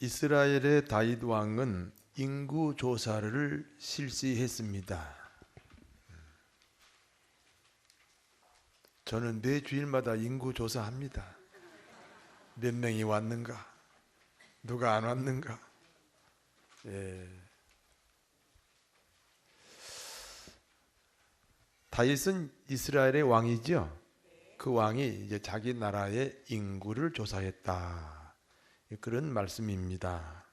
이스라엘의 다윗 왕은 인구 조사를 실시했습니다. 저는 매 주일마다 인구 조사합니다. 몇 명이 왔는가? 누가 안 왔는가? 다윗은 이스라엘의 왕이죠. 그 왕이 이제 자기 나라의 인구를 조사했다. 그런 말씀입니다.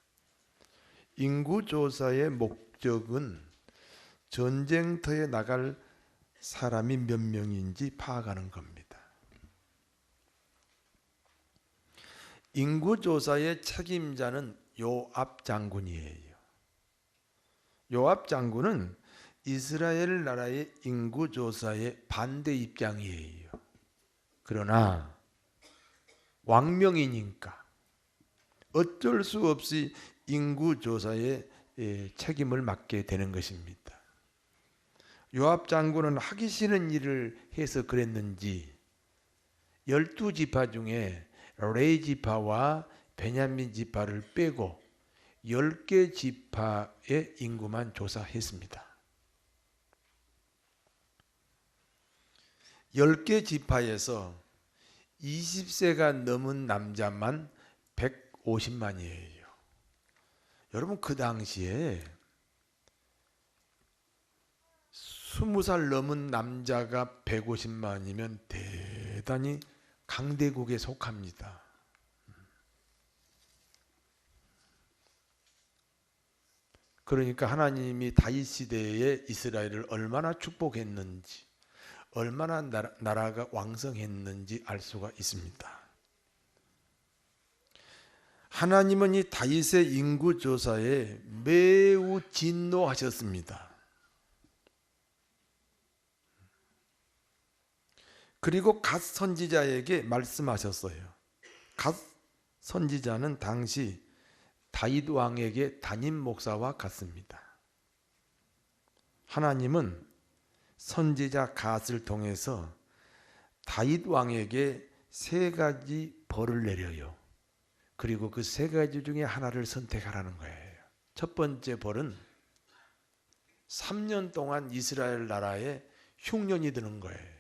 인구 조사의 목적은 전쟁터에 나갈 사람이 몇 명인지 파악하는 겁니다. 인구 조사의 책임자는 요압 장군이에요. 요압 장군은 이스라엘 나라의 인구 조사의 반대 입장이에요. 그러나 왕명이니까 어쩔 수 없이 인구 조사에 책임을 맡게 되는 것입니다. 요압 장군은 하기 싫은 일을 해서 그랬는지 12지파 중에 레위 지파와 베냐민 지파를 빼고 10개 지파의 인구만 조사했습니다. 10개 지파에서 20세가 넘은 남자만 150만이에요. 여러분, 그 당시에 20살 넘은 남자가 150만이면 대단히 강대국에 속합니다. 그러니까 하나님이 다윗 시대에 이스라엘을 얼마나 축복했는지, 얼마나 나라가 왕성했는지 알 수가 있습니다. 하나님은 이 다윗의 인구 조사에 매우 진노하셨습니다. 그리고 갓 선지자에게 말씀하셨어요. 갓 선지자는 당시 다윗 왕에게 담임 목사와 같습니다. 하나님은 선지자 갓을 통해서 다윗 왕에게 3가지 벌을 내려요. 그리고 그 3가지 중에 하나를 선택하라는 거예요. 첫 번째 벌은 3년 동안 이스라엘 나라에 흉년이 드는 거예요.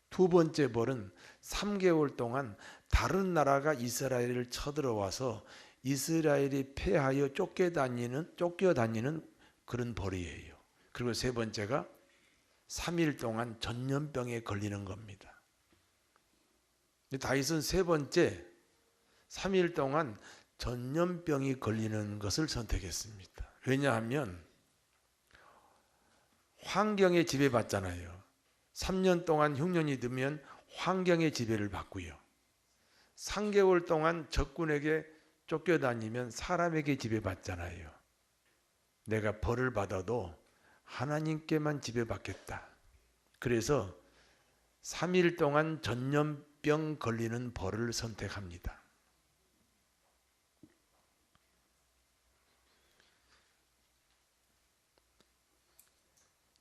두 번째 벌은 3개월 동안 다른 나라가 이스라엘을 쳐들어와서 이스라엘이 패하여 쫓겨다니는 그런 벌이에요. 그리고 세 번째가 3일 동안 전염병에 걸리는 겁니다. 다윗은 세 번째 3일 동안 전염병이 걸리는 것을 선택했습니다. 왜냐하면 환경에 지배받잖아요. 3년 동안 흉년이 들면 환경의 지배를 받고요. 3개월 동안 적군에게 쫓겨다니면 사람에게 지배받잖아요. 내가 벌을 받아도 하나님께만 지배받겠다. 그래서 3일 동안 전염병 걸리는 벌을 선택합니다.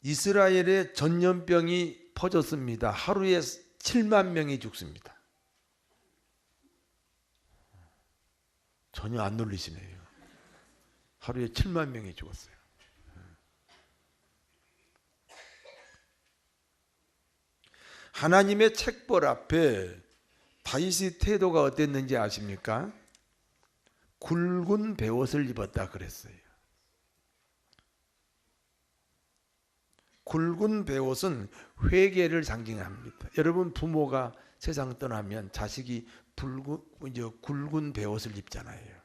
이스라엘에 전염병이 퍼졌습니다. 하루에 7만 명이 죽습니다. 전혀 안 놀리시네요. 하루에 7만 명이 죽었어요. 하나님의 책벌 앞에 다윗의 태도가 어땠는지 아십니까? 굵은 베옷을 입었다 그랬어요. 굵은 베옷은 회개를 상징합니다. 여러분, 부모가 세상 떠나면 자식이 굵은 베옷을 입잖아요.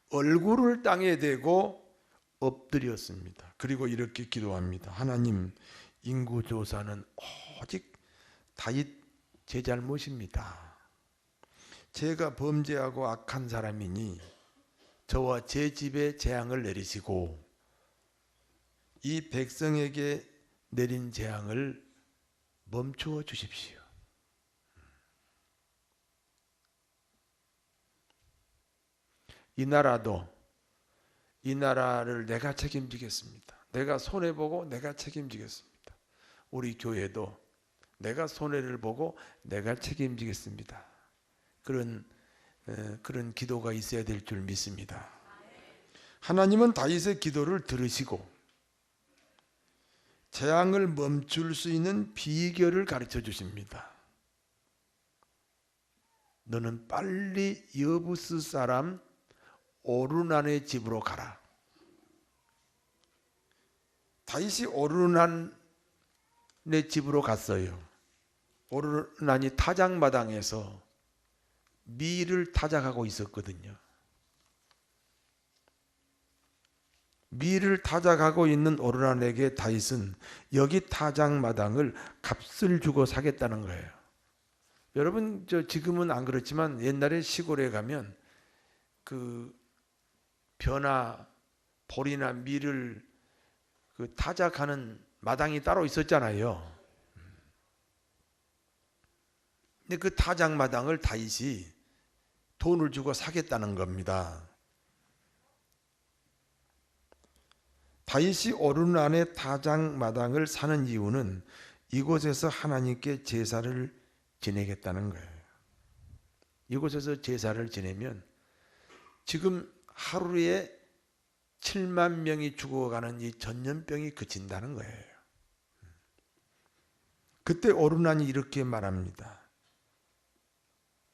얼굴을 땅에 대고 엎드렸습니다. 그리고 이렇게 기도합니다. 하나님, 인구조사는 오직 다윗 제 잘못입니다. 제가 범죄하고 악한 사람이니 저와 제 집에 재앙을 내리시고 이 백성에게 내린 재앙을 멈추어 주십시오. 이 나라를 내가 책임지겠습니다. 내가 손해보고 내가 책임지겠습니다. 우리 교회도 내가 손해를 보고 내가 책임지겠습니다. 그런 기도가 있어야 될 줄 믿습니다. 하나님은 다윗의 기도를 들으시고 재앙을 멈출 수 있는 비결을 가르쳐 주십니다. 너는 빨리 여부스 사람 오르난의 집으로 가라. 다윗이 오르난의 집으로 갔어요. 오르난이 타작마당에서 밀을 타작하고 있었거든요. 밀을 타작하고 있는 오르난에게 다윗은 여기 타작마당을 값을 주고 사겠다는 거예요. 여러분, 지금은 안 그렇지만 옛날에 시골에 가면 그 벼나 보리나 밀을 그 타작하는 마당이 따로 있었잖아요. 근데 그 타작마당을 다윗이 돈을 주고 사겠다는 겁니다. 다윗이 오르난의 타작마당을 사는 이유는 이곳에서 하나님께 제사를 지내겠다는 거예요. 이곳에서 제사를 지내면 지금 하루에 7만 명이 죽어가는 이 전염병이 그친다는 거예요. 그때 오르난이 이렇게 말합니다.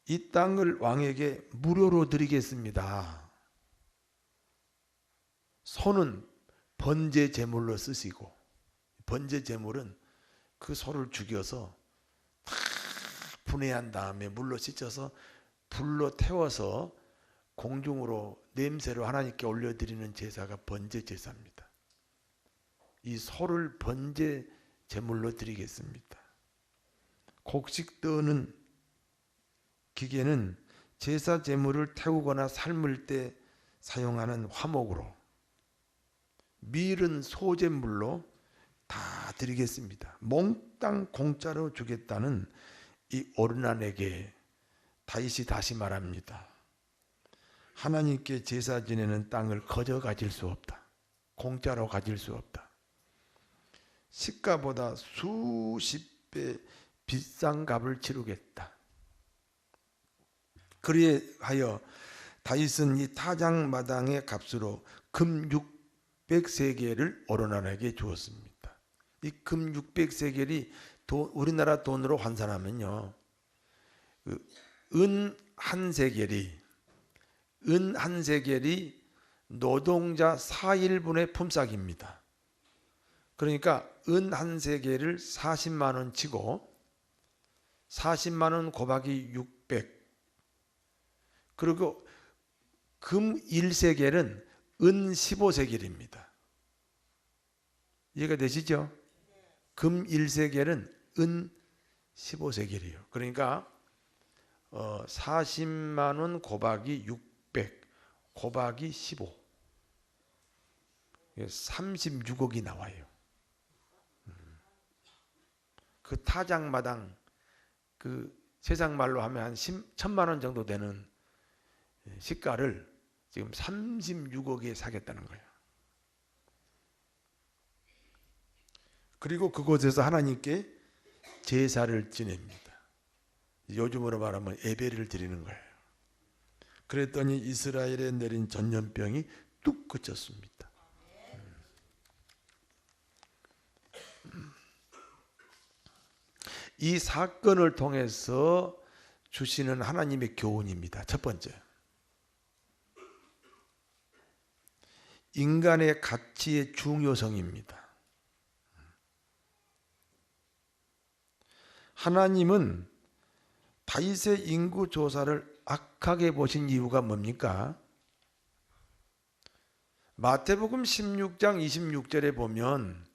이 땅을 왕에게 무료로 드리겠습니다. 소는 번제 제물로 쓰시고, 번제 제물은 그 소를 죽여서 다 분해한 다음에 물로 씻어서 불로 태워서 공중으로 냄새로 하나님께 올려드리는 제사가 번제 제사입니다. 이 소를 번제 제물로 드리겠습니다. 곡식 떠는 기계는 제사 제물을 태우거나 삶을 때 사용하는 화목으로, 밀은 소제물로 다 드리겠습니다. 몽땅 공짜로 주겠다는 이 오르난에게 다윗이 다시 말합니다. 하나님께 제사 지내는 땅을 거저 가질 수 없다. 공짜로 가질 수 없다. 시가보다 수십 배 비싼 값을 치르겠다. 그리하여 다윗은 이 타작마당의 값으로 금 600세겔을 오르난에게 주었습니다. 이 금 600세겔이 우리나라 돈으로 환산하면요, 은 한 세겔이 노동자 4일분의 품삯입니다. 그러니까 은 한 세겔을 40만 원 치고 40만 원 곱하기 600, 그리고 금 1세겔은 은 15세겔입니다. 이해가 되시죠? 금 1세겔은 은 15세겔이에요. 그러니까 40만 원 곱하기 600 곱하기 15, 36억이 나와요. 그 타작마당, 그 세상 말로 하면 한 1,000만 원 정도 되는 시가를 지금 36억에 사겠다는 거예요. 그리고 그곳에서 하나님께 제사를 지냅니다. 요즘으로 말하면 예배를 드리는 거예요. 그랬더니 이스라엘에 내린 전염병이 뚝 그쳤습니다. 이 사건을 통해서 주시는 하나님의 교훈입니다. 첫 번째, 인간의 가치의 중요성입니다. 하나님은 다윗의 인구 조사를 악하게 보신 이유가 뭡니까? 마태복음 16장 26절에 보면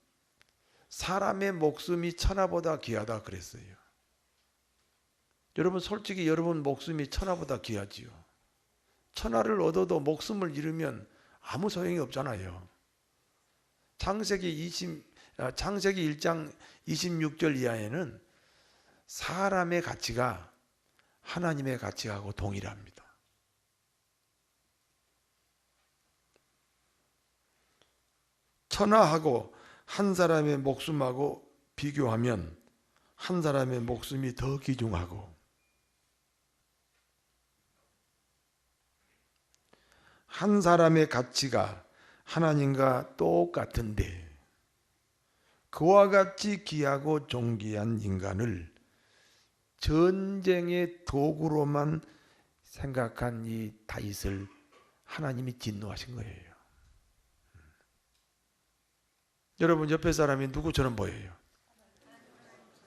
사람의 목숨이 천하보다 귀하다 그랬어요. 여러분, 솔직히 여러분 목숨이 천하보다 귀하지요. 천하를 얻어도 목숨을 잃으면 아무 소용이 없잖아요. 창세기 1장 26절 이하에는 사람의 가치가 하나님의 가치하고 동일합니다. 천하하고 한 사람의 목숨하고 비교하면 한 사람의 목숨이 더 귀중하고 한 사람의 가치가 하나님과 똑같은데 그와 같이 귀하고 존귀한 인간을 전쟁의 도구로만 생각한 이 다윗을 하나님이 진노하신 거예요. 여러분 옆에 사람이 누구처럼 보여요?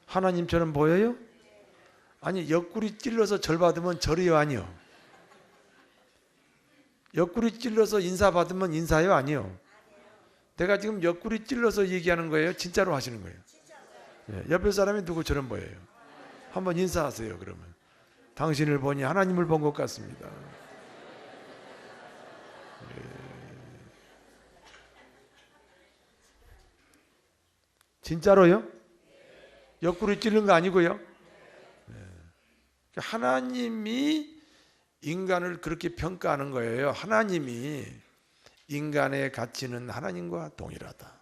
하나님처럼 보여요? 아니 옆구리 찔러서 절 받으면 절이요 아니요? 옆구리 찔러서 인사 받으면 인사요 아니요? 내가 지금 옆구리 찔러서 얘기하는 거예요? 진짜로 하시는 거예요? 예, 옆에 사람이 누구처럼 보여요? 한번 인사하세요. 그러면 당신을 보니 하나님을 본 것 같습니다. 예. 진짜로요? 옆구리 찔른 거 아니고요? 예. 하나님이 인간을 그렇게 평가하는 거예요. 하나님이 인간의 가치는 하나님과 동일하다.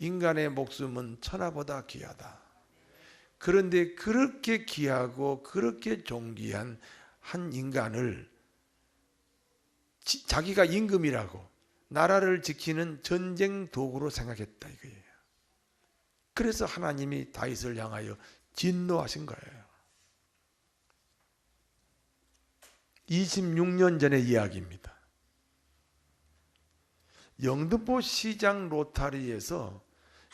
인간의 목숨은 천하보다 귀하다. 그런데 그렇게 귀하고 그렇게 존귀한 한 인간을 자기가 임금이라고 나라를 지키는 전쟁 도구로 생각했다 이거예요. 그래서 하나님이 다윗을 향하여 진노하신 거예요. 26년 전의 이야기입니다. 영등포 시장 로타리에서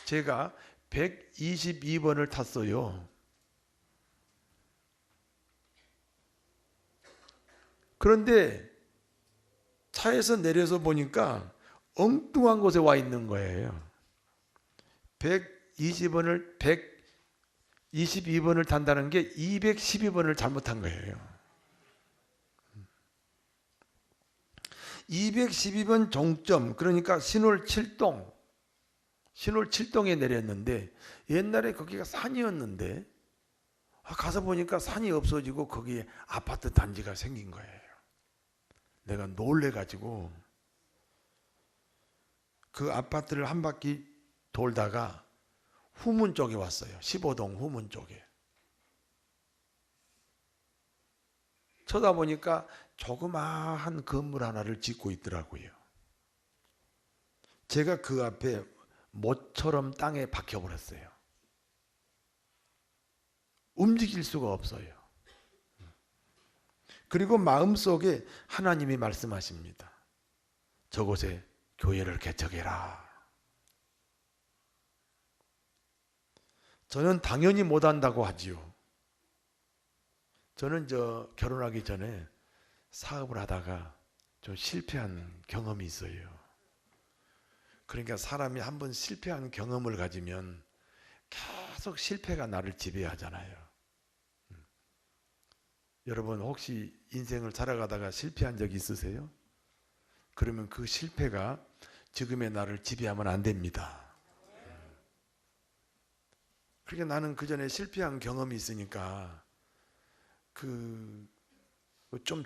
제가 122번을 탔어요. 그런데 차에서 내려서 보니까 엉뚱한 곳에 와 있는 거예요. 122번을 탄다는 게 212번을 잘못한 거예요. 212번 종점, 그러니까 신월 7동에 내렸는데 옛날에 거기가 산이었는데 가서 보니까 산이 없어지고 거기에 아파트 단지가 생긴 거예요. 내가 놀래가지고 그 아파트를 한 바퀴 돌다가 후문 쪽에 왔어요. 15동 후문 쪽에. 쳐다보니까 조그마한 건물 하나를 짓고 있더라고요. 제가 그 앞에 못처럼 땅에 박혀버렸어요. 움직일 수가 없어요. 그리고 마음속에 하나님이 말씀하십니다. 저곳에 교회를 개척해라. 저는 당연히 못한다고 하지요. 저는 결혼하기 전에 사업을 하다가 좀 실패한 경험이 있어요. 그러니까 사람이 한번 실패한 경험을 가지면 계속 실패가 나를 지배하잖아요. 여러분 혹시 인생을 살아가다가 실패한 적 있으세요? 그러면 그 실패가 지금의 나를 지배하면 안 됩니다. 그러니까 나는 그 전에 실패한 경험이 있으니까 좀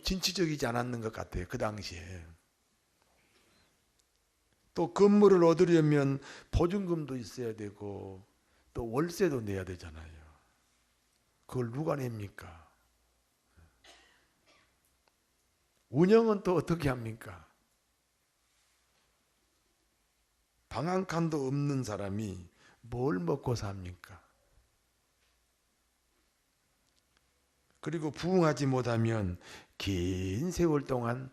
진취적이지 않았는 것 같아요. 그 당시에. 또 건물을 얻으려면 보증금도 있어야 되고 또 월세도 내야 되잖아요. 그걸 누가 냅니까? 운영은 또 어떻게 합니까? 방 한 칸도 없는 사람이 뭘 먹고 삽니까? 그리고 부응하지 못하면 긴 세월 동안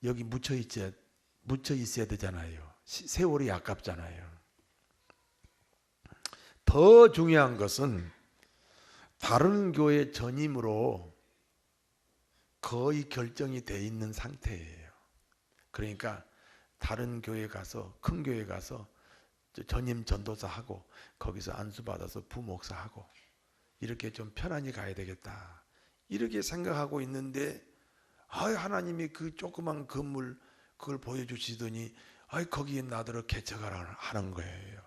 여기 묻혀 있어야 되잖아요. 세월이 아깝잖아요. 더 중요한 것은 다른 교회 전임으로 거의 결정이 돼 있는 상태예요. 그러니까 다른 교회 가서 큰 교회 가서 전임 전도사 하고 거기서 안수 받아서 부목사 하고 이렇게 좀 편안히 가야 되겠다. 이렇게 생각하고 있는데 하나님이 그 조그만 건물 그걸 보여주시더니 거기에 나더러 개척하라 하는 거예요.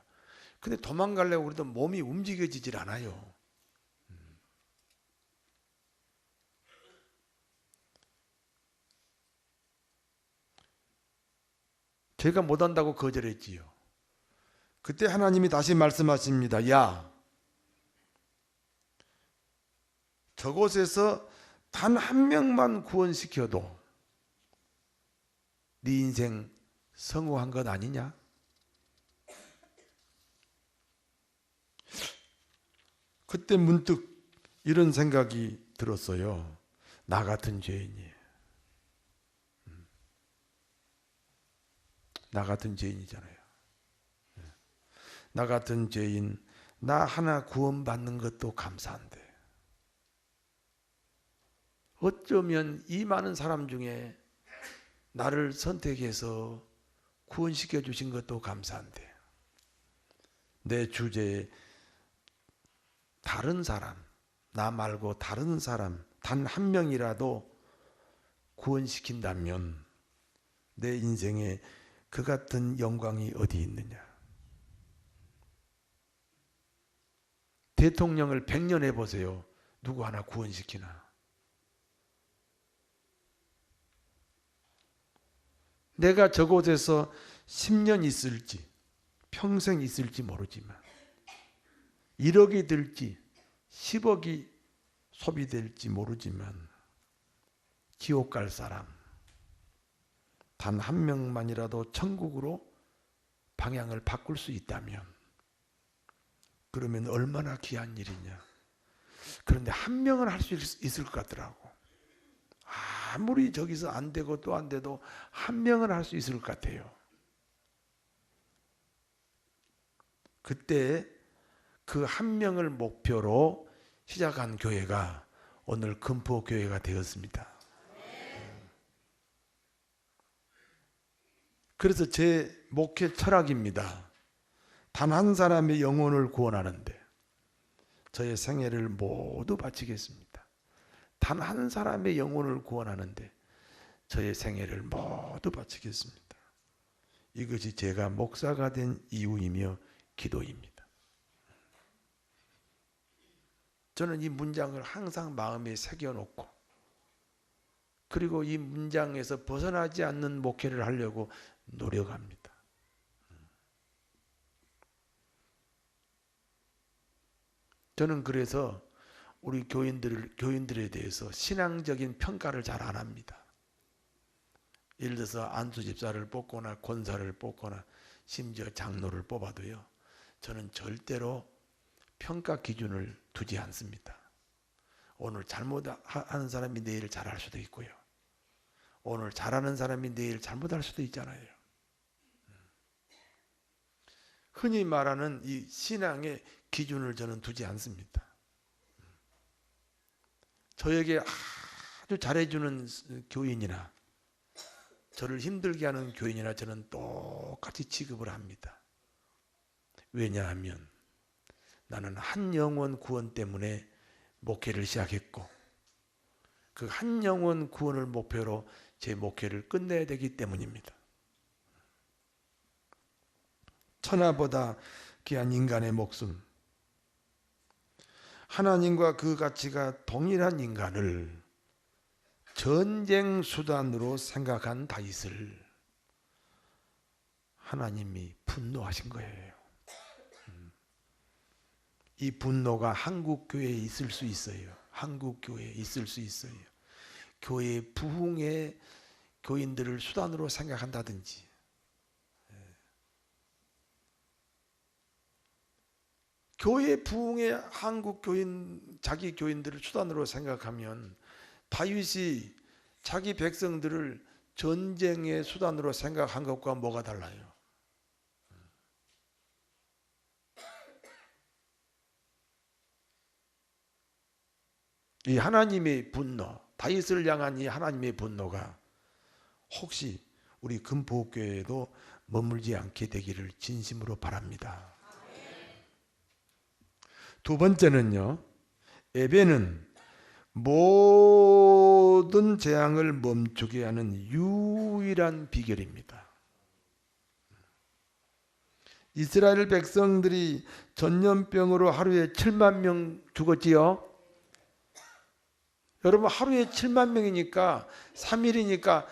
근데 도망가려고 그래도 몸이 움직여지질 않아요. 제가 못한다고 거절했지요. 그때 하나님이 다시 말씀하십니다. 야, 저곳에서 단 한 명만 구원시켜도 네 인생 성공한 것 아니냐? 그때 문득 이런 생각이 들었어요. 나 같은 죄인이. 나 같은 죄인이잖아요. 나 같은 죄인, 나 하나 구원받는 것도 감사한데 어쩌면 이 많은 사람 중에 나를 선택해서 구원시켜 주신 것도 감사한데 내 주제에 다른 사람, 나 말고 다른 사람 단 한 명이라도 구원시킨다면 내 인생에 그 같은 영광이 어디 있느냐. 대통령을 100년 해보세요. 누구 하나 구원시키나. 내가 저곳에서 10년 있을지 평생 있을지 모르지만 1억이 들지 10억이 소비될지 모르지만 지옥 갈 사람 단 한 명만이라도 천국으로 방향을 바꿀 수 있다면 그러면 얼마나 귀한 일이냐. 그런데 한 명은 할 수 있을 것 같더라고. 아무리 저기서 안 되고 또 안 돼도 한 명은 할 수 있을 것 같아요. 그때 그 한 명을 목표로 시작한 교회가 오늘 금포교회가 되었습니다. 그래서 제 목회 철학입니다. 단 한 사람의 영혼을 구원하는데 저의 생애를 모두 바치겠습니다. 단 한 사람의 영혼을 구원하는데 저의 생애를 모두 바치겠습니다. 이것이 제가 목사가 된 이유이며 기도입니다. 저는 이 문장을 항상 마음에 새겨놓고 그리고 이 문장에서 벗어나지 않는 목회를 하려고 노력합니다. 저는 그래서 우리 교인들에 대해서 신앙적인 평가를 잘 안 합니다. 예를 들어서 안수 집사를 뽑거나 권사를 뽑거나 심지어 장로를 뽑아도요. 저는 절대로 평가 기준을 두지 않습니다. 오늘 잘못하는 사람이 내일 잘할 수도 있고요. 오늘 잘하는 사람이 내일 잘못할 수도 있잖아요. 흔히 말하는 이 신앙의 기준을 저는 두지 않습니다. 저에게 아주 잘해주는 교인이나 저를 힘들게 하는 교인이나 저는 똑같이 취급을 합니다. 왜냐하면 나는 한 영혼 구원 때문에 목회를 시작했고 그 한 영혼 구원을 목표로 제 목회를 끝내야 되기 때문입니다. 천하보다 귀한 인간의 목숨, 하나님과 그 가치가 동일한 인간을 전쟁 수단으로 생각한 다윗을 하나님이 분노하신 거예요. 이 분노가 한국 교회에 있을 수 있어요. 한국 교회에 있을 수 있어요. 교회 부흥의 교인들을 수단으로 생각한다든지 교회 부흥의 한국 교인 자기 교인들을 수단으로 생각하면 다윗이 자기 백성들을 전쟁의 수단으로 생각한 것과 뭐가 달라요? 이 하나님의 분노, 다윗을 향한 이 하나님의 분노가 혹시 우리 금포교회에도 머물지 않게 되기를 진심으로 바랍니다. 두 번째는요, 예배는 모든 재앙을 멈추게 하는 유일한 비결입니다. 이스라엘 백성들이 전염병으로 하루에 7만 명 죽었지요. 여러분 하루에 7만 명이니까 3일이니까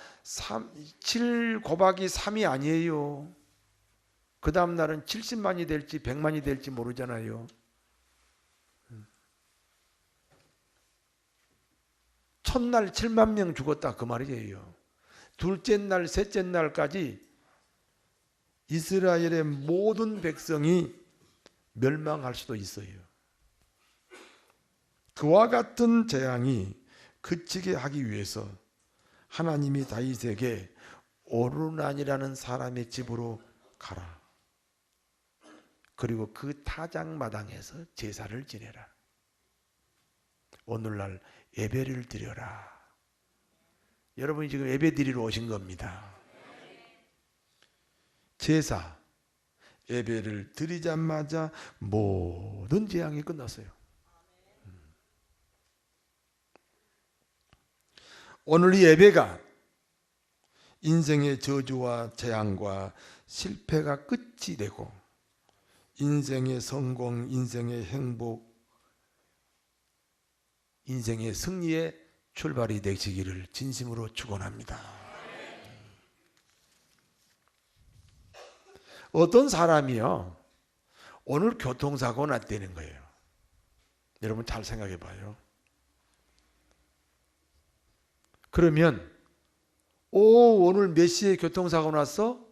7 곱하기 3이 아니에요. 그 다음 날은 70만이 될지 100만이 될지 모르잖아요. 첫날 7만 명 죽었다 그 말이에요. 둘째 날, 셋째 날까지 이스라엘의 모든 백성이 멸망할 수도 있어요. 그와 같은 재앙이 그치게 하기 위해서 하나님이 다윗에게 오르난이라는 사람의 집으로 가라. 그리고 그 타작마당에서 제사를 지내라. 오늘날 예배를 드려라. 여러분이 지금 예배 드리러 오신 겁니다. 제사, 예배를 드리자마자 모든 재앙이 끝났어요. 오늘 이 예배가 인생의 저주와 재앙과 실패가 끝이 되고 인생의 성공, 인생의 행복, 인생의 승리의 출발이 되시기를 진심으로 축원합니다. 어떤 사람이요 오늘 교통사고 났다는 거예요. 여러분 잘 생각해 봐요. 그러면 오늘 몇 시에 교통사고 났어?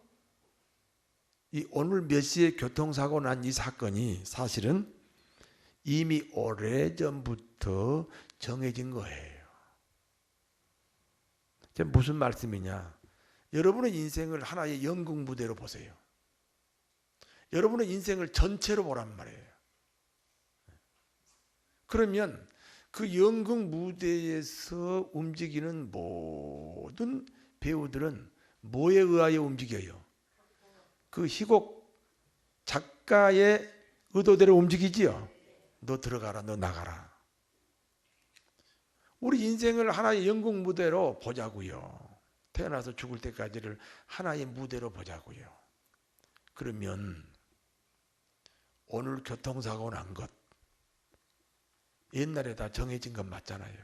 이 오늘 몇 시에 교통사고 난 이 사건이 사실은 이미 오래전부터 정해진 거예요. 무슨 말씀이냐? 여러분의 인생을 하나의 연극 무대로 보세요. 여러분의 인생을 전체로 보란 말이에요. 그러면 그 연극 무대에서 움직이는 모든 배우들은 뭐에 의하여 움직여요? 그 희곡 작가의 의도대로 움직이지요. 너 들어가라, 너 나가라. 우리 인생을 하나의 연극 무대로 보자고요. 태어나서 죽을 때까지를 하나의 무대로 보자고요. 그러면 오늘 교통사고 난 것 옛날에 다 정해진 건 맞잖아요.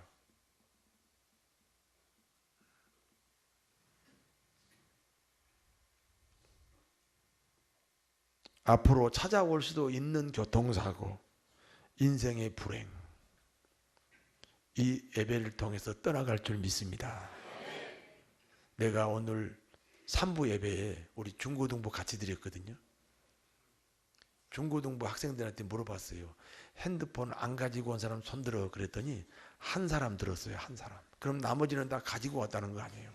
앞으로 찾아올 수도 있는 교통사고, 인생의 불행, 이 예배를 통해서 떠나갈 줄 믿습니다. 내가 오늘 3부 예배에 우리 중고등부 같이 드렸거든요. 중고등부 학생들한테 물어봤어요. 핸드폰 안 가지고 온 사람 손들어 그랬더니 한 사람 들었어요. 한 사람. 그럼 나머지는 다 가지고 왔다는 거 아니에요.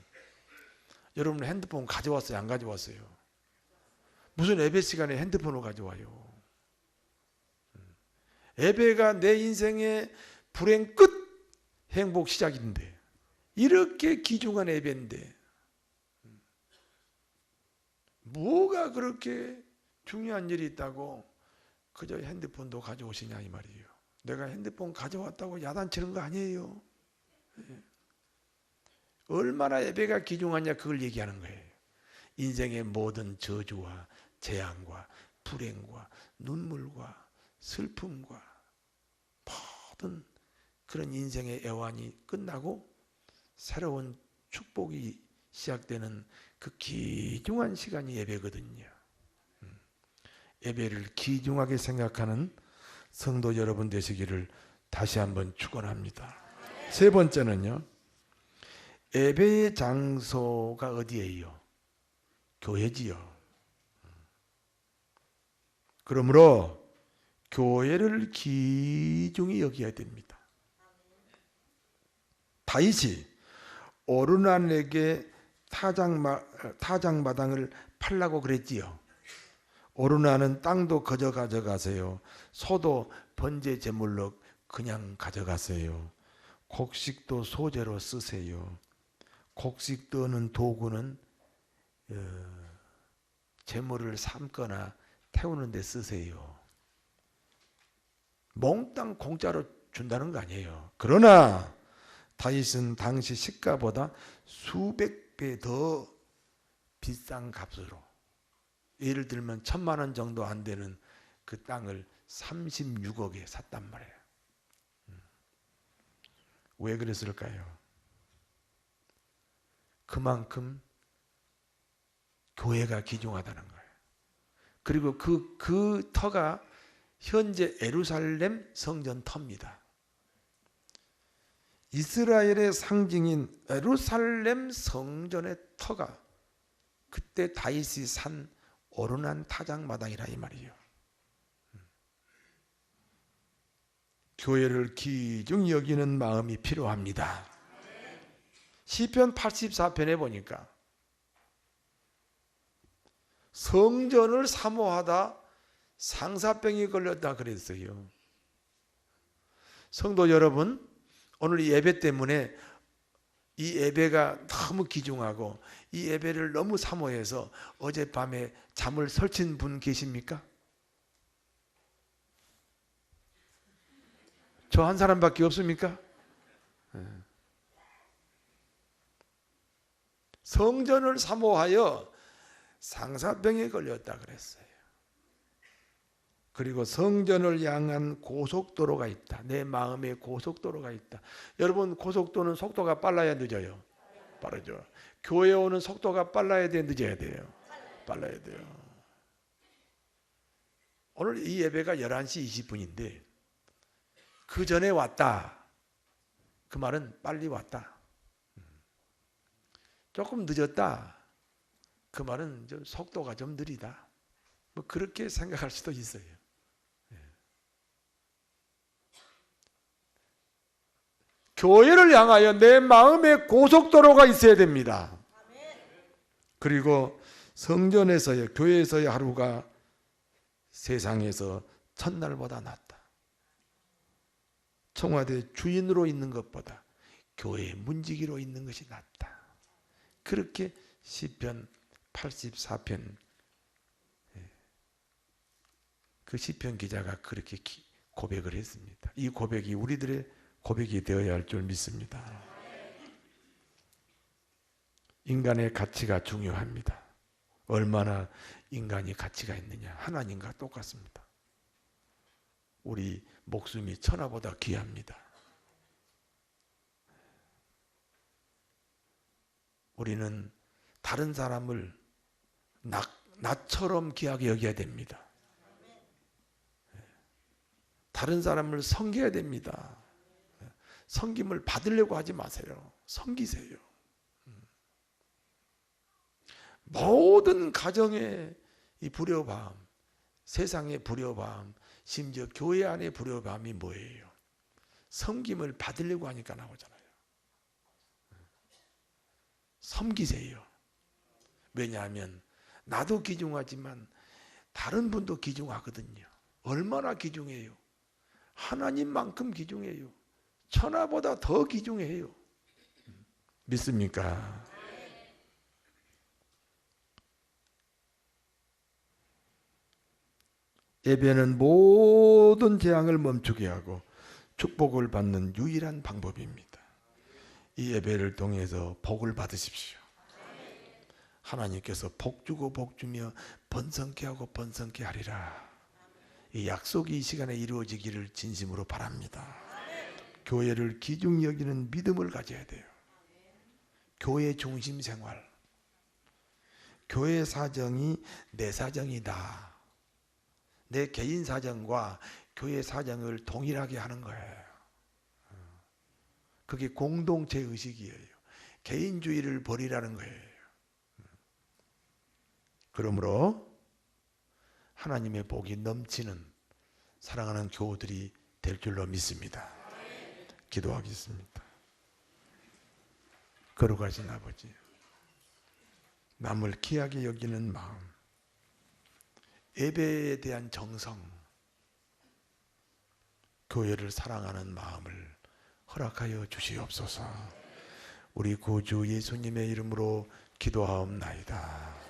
여러분 핸드폰 가져왔어요? 안 가져왔어요? 무슨 예배 시간에 핸드폰을 가져와요? 예배가 내 인생의 불행 끝 행복 시작인데 이렇게 귀중한 예배인데 뭐가 그렇게 중요한 일이 있다고 그저 핸드폰도 가져오시냐 이 말이에요. 내가 핸드폰 가져왔다고 야단치는 거 아니에요. 얼마나 예배가 귀중하냐 그걸 얘기하는 거예요. 인생의 모든 저주와 재앙과 불행과 눈물과 슬픔과 모든 그런 인생의 애환이 끝나고 새로운 축복이 시작되는 그 귀중한 시간이 예배거든요. 예배를 귀중하게 생각하는 성도 여러분 되시기를 다시 한번 축원합니다. 세 번째는요. 예배의 장소가 어디예요? 교회지요. 그러므로 교회를 귀중히 여겨야 됩니다. 다윗이 오르난에게 타작마당을 팔라고 그랬지요. 오르나는 땅도 거저 가져가세요. 소도 번제 제물로 그냥 가져가세요. 곡식도 소재로 쓰세요. 곡식 떠는 도구는 제물을 삶거나 태우는 데 쓰세요. 몽땅 공짜로 준다는 거 아니에요. 그러나 다윗은 당시 시가보다 수백 배 더 비싼 값으로 예를 들면 1,000만 원 정도 안 되는 그 땅을 36억에 샀단 말이에요. 왜 그랬을까요? 그만큼 교회가 귀중하다는 거예요. 그리고 그 터가 현재 예루살렘 성전 터입니다. 이스라엘의 상징인 예루살렘 성전의 터가 그때 다윗이 산 오르난 타작마당이라 이 말이에요. 교회를 귀중히 여기는 마음이 필요합니다. 시편 84편에 보니까 성전을 사모하다 상사병이 걸렸다 그랬어요. 성도 여러분, 오늘 이 예배 때문에 이 예배가 너무 귀중하고 이 예배를 너무 사모해서 어젯밤에 잠을 설친 분 계십니까? 저 한 사람밖에 없습니까? 성전을 사모하여 상사병에 걸렸다 그랬어요. 그리고 성전을 향한 고속도로가 있다. 내 마음에 고속도로가 있다. 여러분, 고속도로는 속도가 빨라야 늦어요? 빠르죠. 교회 오는 속도가 빨라야 돼, 늦어야 돼요? 빨라야 돼요. 오늘 이 예배가 11시 20분인데 그 전에 왔다. 그 말은 빨리 왔다. 조금 늦었다. 그 말은 좀 속도가 좀 느리다. 뭐 그렇게 생각할 수도 있어요. 교회를 향하여 내 마음에 고속도로가 있어야 됩니다. 그리고 성전에서의, 교회에서의 하루가 세상에서 첫날보다 낫다. 청와대 주인으로 있는 것보다 교회 문지기로 있는 것이 낫다. 그렇게 시편 84편 그 시편 기자가 그렇게 고백을 했습니다. 이 고백이 우리들의 고백이 되어야 할 줄 믿습니다. 인간의 가치가 중요합니다. 얼마나 인간이 가치가 있느냐. 하나님과 똑같습니다. 우리 목숨이 천하보다 귀합니다. 우리는 다른 사람을 나처럼 귀하게 여겨야 됩니다. 다른 사람을 섬겨야 됩니다. 섬김을 받으려고 하지 마세요. 섬기세요. 모든 가정의 이 불효밤, 세상의 불효밤, 심지어 교회 안의 불효밤이 뭐예요? 섬김을 받으려고 하니까 나오잖아요. 섬기세요. 왜냐하면 나도 귀중하지만 다른 분도 귀중하거든요. 얼마나 귀중해요? 하나님만큼 귀중해요. 천하보다 더 귀중해요. 믿습니까? 예배는 모든 재앙을 멈추게 하고 축복을 받는 유일한 방법입니다. 이 예배를 통해서 복을 받으십시오. 하나님께서 복 주고 복 주며 번성케 하고 번성케 하리라. 이 약속이 이 시간에 이루어지기를 진심으로 바랍니다. 교회를 귀중히 여기는 믿음을 가져야 돼요. 교회 중심 생활. 교회 사정이 내 사정이다. 내 개인 사정과 교회 사정을 동일하게 하는 거예요. 그게 공동체 의식이에요. 개인주의를 버리라는 거예요. 그러므로 하나님의 복이 넘치는 사랑하는 교우들이 될 줄로 믿습니다. 기도하겠습니다. 거룩하신 아버지, 남을 귀하게 여기는 마음, 예배에 대한 정성, 교회를 사랑하는 마음을 허락하여 주시옵소서. 우리 구주 예수님의 이름으로 기도하옵나이다.